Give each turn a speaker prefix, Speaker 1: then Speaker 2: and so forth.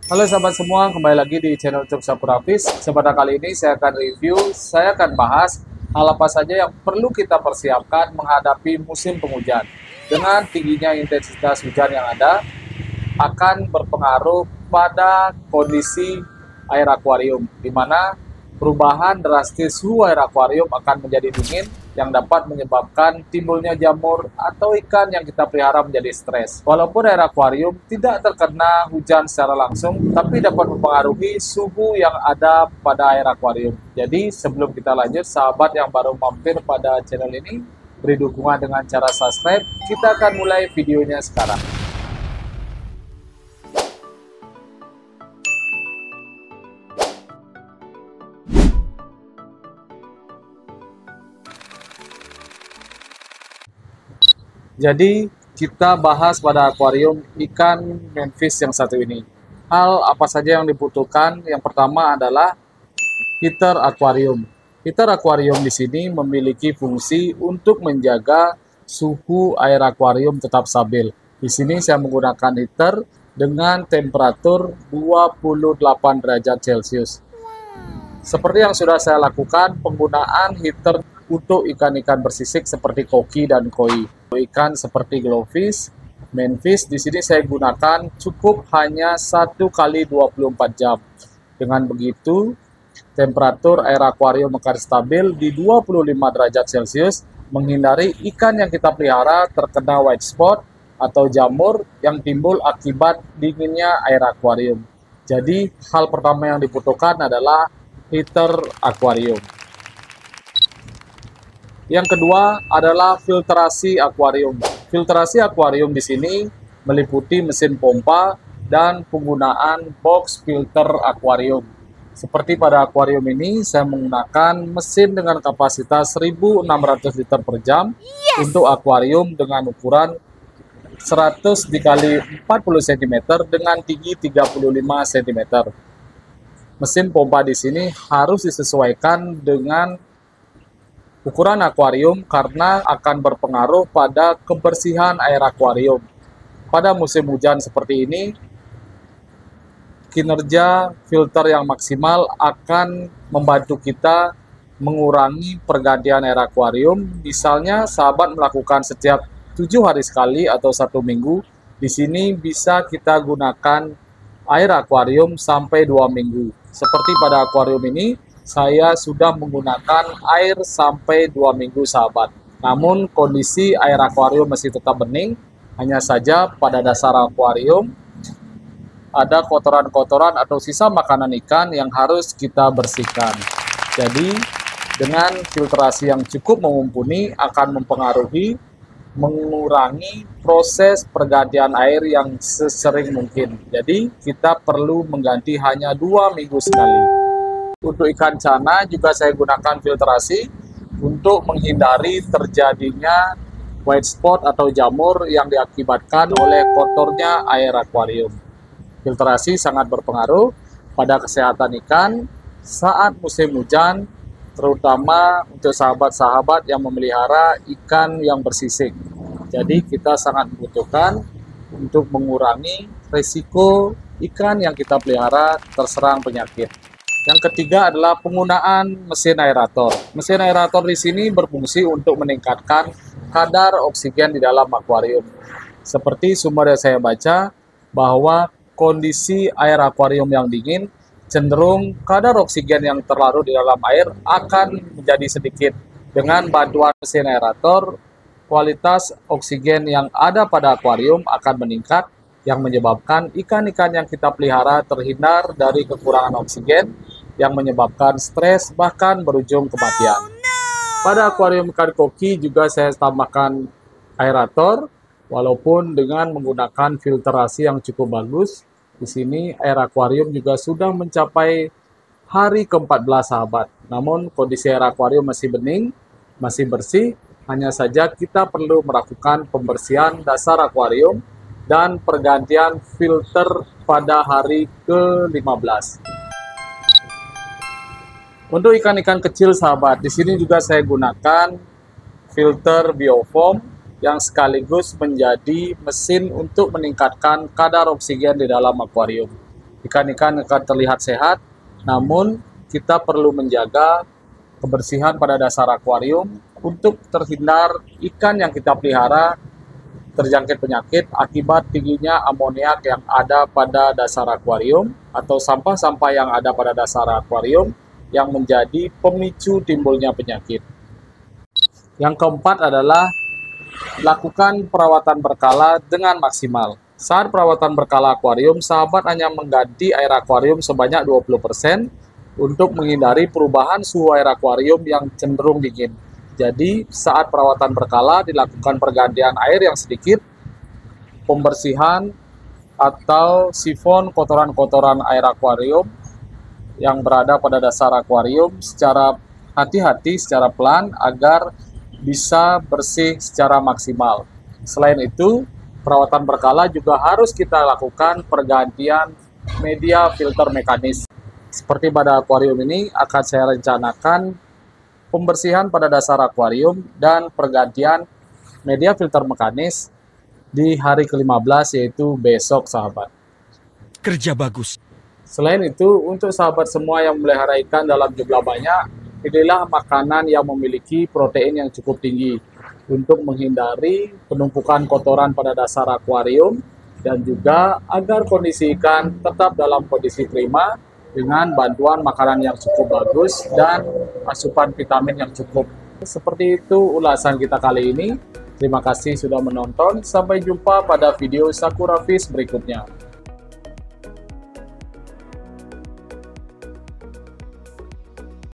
Speaker 1: Halo sahabat semua, kembali lagi di channel YouTube Sapura Fish. Pada kali ini saya akan bahas hal apa saja yang perlu kita persiapkan menghadapi musim penghujan. Dengan tingginya intensitas hujan yang ada, akan berpengaruh pada kondisi air akuarium, di mana perubahan drastis suhu air akuarium akan menjadi dingin yang dapat menyebabkan timbulnya jamur atau ikan yang kita pelihara menjadi stres. Walaupun air akuarium tidak terkena hujan secara langsung, tapi dapat mempengaruhi suhu yang ada pada air akuarium. Jadi sebelum kita lanjut, sahabat yang baru mampir pada channel ini, beri dukungan dengan cara subscribe. Kita akan mulai videonya sekarang. Jadi kita bahas pada akuarium ikan manfish yang satu ini. Hal apa saja yang dibutuhkan? Yang pertama adalah heater akuarium. Heater akuarium di sini memiliki fungsi untuk menjaga suhu air akuarium tetap stabil. Di sini saya menggunakan heater dengan temperatur 28 derajat Celcius. Seperti yang sudah saya lakukan, penggunaan heater untuk ikan-ikan bersisik seperti koki dan koi. Ikan seperti glowfish, manfish di sini saya gunakan cukup hanya 1 kali 24 jam. Dengan begitu, temperatur air akuarium akan stabil di 25 derajat Celcius, menghindari ikan yang kita pelihara terkena white spot atau jamur yang timbul akibat dinginnya air akuarium. Jadi, hal pertama yang dibutuhkan adalah heater akuarium. Yang kedua adalah filtrasi akuarium. Filtrasi akuarium di sini meliputi mesin pompa dan penggunaan box filter akuarium. Seperti pada akuarium ini, saya menggunakan mesin dengan kapasitas 1.600 liter per jam untuk akuarium dengan ukuran 100 dikali 40 cm dengan tinggi 35 cm. Mesin pompa di sini harus disesuaikan dengan ukuran akuarium karena akan berpengaruh pada kebersihan air akuarium. Pada musim hujan seperti ini, kinerja filter yang maksimal akan membantu kita mengurangi pergantian air akuarium. Misalnya, sahabat melakukan setiap 7 hari sekali atau 1 minggu. Di sini bisa kita gunakan air akuarium sampai 2 minggu. Seperti pada akuarium ini, saya sudah menggunakan air sampai 2 minggu sahabat. Namun kondisi air akuarium masih tetap bening, hanya saja pada dasar akuarium ada kotoran-kotoran atau sisa makanan ikan yang harus kita bersihkan. Jadi dengan filtrasi yang cukup mumpuni akan mengurangi proses pergantian air yang sesering mungkin. Jadi kita perlu mengganti hanya 2 minggu sekali. Untuk ikan cana juga saya gunakan filtrasi untuk menghindari terjadinya white spot atau jamur yang diakibatkan oleh kotornya air akuarium. Filtrasi sangat berpengaruh pada kesehatan ikan saat musim hujan, terutama untuk sahabat-sahabat yang memelihara ikan yang bersisik. Jadi kita sangat membutuhkan untuk mengurangi risiko ikan yang kita pelihara terserang penyakit. Yang ketiga adalah penggunaan mesin aerator. Mesin aerator di sini berfungsi untuk meningkatkan kadar oksigen di dalam akuarium. Seperti sumber yang saya baca, bahwa kondisi air akuarium yang dingin, cenderung kadar oksigen yang terlarut di dalam air akan menjadi sedikit. Dengan bantuan mesin aerator, kualitas oksigen yang ada pada akuarium akan meningkat, yang menyebabkan ikan-ikan yang kita pelihara terhindar dari kekurangan oksigen yang menyebabkan stres bahkan berujung kematian. Pada akuarium ikan koki juga saya tambahkan aerator, walaupun dengan menggunakan filtrasi yang cukup bagus. Di sini air akuarium juga sudah mencapai hari ke-14 sahabat. Namun kondisi air akuarium masih bening, masih bersih. Hanya saja kita perlu melakukan pembersihan dasar akuarium dan pergantian filter pada hari ke-15. Untuk ikan-ikan kecil sahabat, di sini juga saya gunakan filter biofoam yang sekaligus menjadi mesin untuk meningkatkan kadar oksigen di dalam akuarium. Ikan-ikan akan terlihat sehat, namun kita perlu menjaga kebersihan pada dasar akuarium untuk terhindar ikan yang kita pelihara terjangkit penyakit akibat tingginya amoniak yang ada pada dasar akuarium atau sampah-sampah yang ada pada dasar akuarium yang menjadi pemicu timbulnya penyakit. Yang keempat adalah lakukan perawatan berkala dengan maksimal. Saat perawatan berkala akuarium, sahabat hanya mengganti air akuarium sebanyak 20% untuk menghindari perubahan suhu air akuarium yang cenderung dingin. Jadi, saat perawatan berkala dilakukan pergantian air yang sedikit, pembersihan atau sifon kotoran-kotoran air akuarium yang berada pada dasar akuarium secara hati-hati, secara pelan agar bisa bersih secara maksimal. Selain itu, perawatan berkala juga harus kita lakukan pergantian media filter mekanis. Seperti pada akuarium ini akan saya rencanakan pembersihan pada dasar akuarium dan pergantian media filter mekanis di hari ke-15, yaitu besok, sahabat.
Speaker 2: Kerja bagus.
Speaker 1: Selain itu, untuk sahabat semua yang memelihara ikan dalam jumlah banyak, pilihlah makanan yang memiliki protein yang cukup tinggi untuk menghindari penumpukan kotoran pada dasar akuarium dan juga agar kondisi ikan tetap dalam kondisi prima dengan bantuan makanan yang cukup bagus dan asupan vitamin yang cukup. Seperti itu ulasan kita kali ini. Terima kasih sudah menonton. Sampai jumpa pada video Sakura Fish berikutnya.